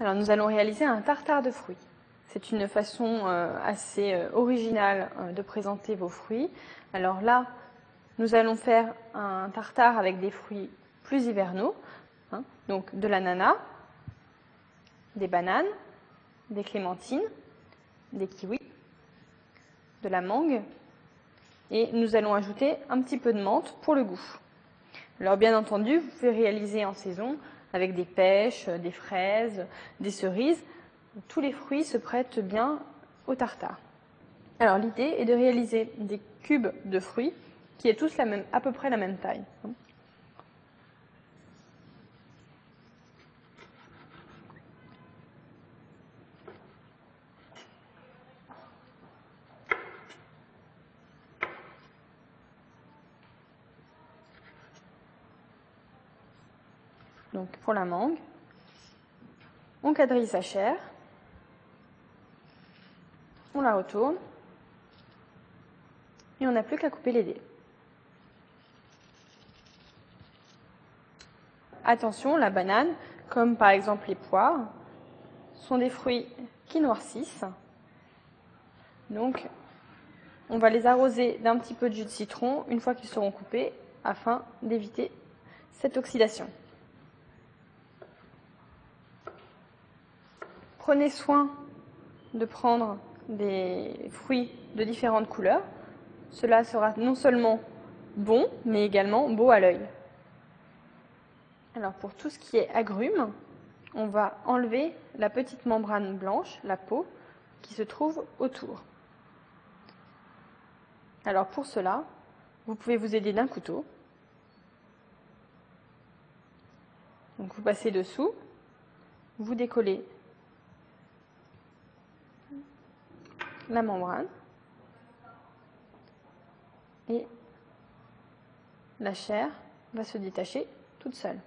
Alors nous allons réaliser un tartare de fruits. C'est une façon assez originale de présenter vos fruits. Alors là, nous allons faire un tartare avec des fruits plus hivernaux, donc de l'ananas, des bananes, des clémentines, des kiwis, de la mangue, et nous allons ajouter un petit peu de menthe pour le goût. Alors bien entendu, vous pouvez réaliser en saison avec des pêches, des fraises, des cerises. Tous les fruits se prêtent bien au tartare. Alors l'idée est de réaliser des cubes de fruits qui aient tous à peu près la même taille. Donc pour la mangue, on quadrille sa chair, on la retourne et on n'a plus qu'à couper les dés. Attention, la banane, comme par exemple les poires, sont des fruits qui noircissent. Donc on va les arroser d'un petit peu de jus de citron une fois qu'ils seront coupés afin d'éviter cette oxydation. Prenez soin de prendre des fruits de différentes couleurs. Cela sera non seulement bon, mais également beau à l'œil. Alors pour tout ce qui est agrumes, on va enlever la petite membrane blanche, la peau, qui se trouve autour. Alors pour cela, vous pouvez vous aider d'un couteau. Donc vous passez dessous, vous décollez la membrane et la chair va se détacher toute seule.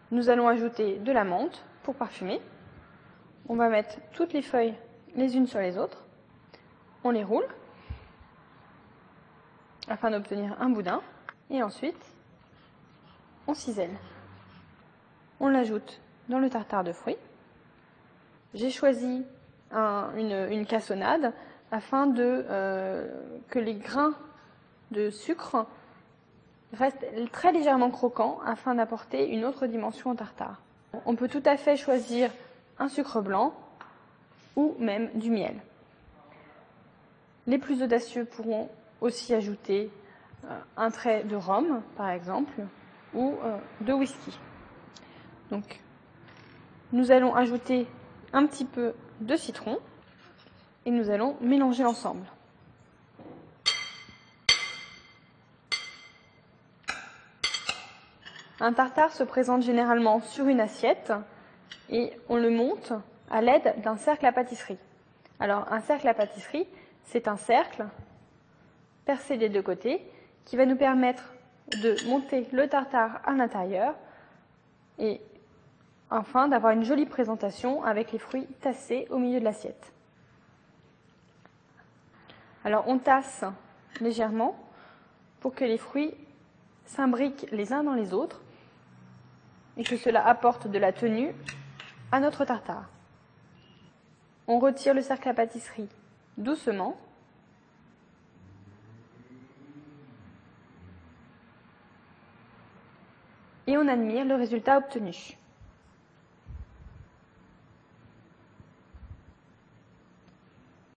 Nous allons ajouter de la menthe pour parfumer. On va mettre toutes les feuilles les unes sur les autres. On les roule afin d'obtenir un boudin. Et ensuite, on cisèle. On l'ajoute dans le tartare de fruits. J'ai choisi une cassonade afin que les grains de sucre restent très légèrement croquants afin d'apporter une autre dimension au tartare. On peut tout à fait choisir un sucre blanc ou même du miel. Les plus audacieux pourront aussi ajouter un trait de rhum, par exemple, ou de whisky. Donc, nous allons ajouter un petit peu de citron et nous allons mélanger ensemble. Un tartare se présente généralement sur une assiette et on le monte à l'aide d'un cercle à pâtisserie. Alors, un cercle à pâtisserie, c'est un cercle percé des deux côtés qui va nous permettre de monter le tartare à l'intérieur et enfin d'avoir une jolie présentation avec les fruits tassés au milieu de l'assiette. Alors on tasse légèrement pour que les fruits s'imbriquent les uns dans les autres et que cela apporte de la tenue à notre tartare. On retire le cercle à pâtisserie doucement. Et on admire le résultat obtenu.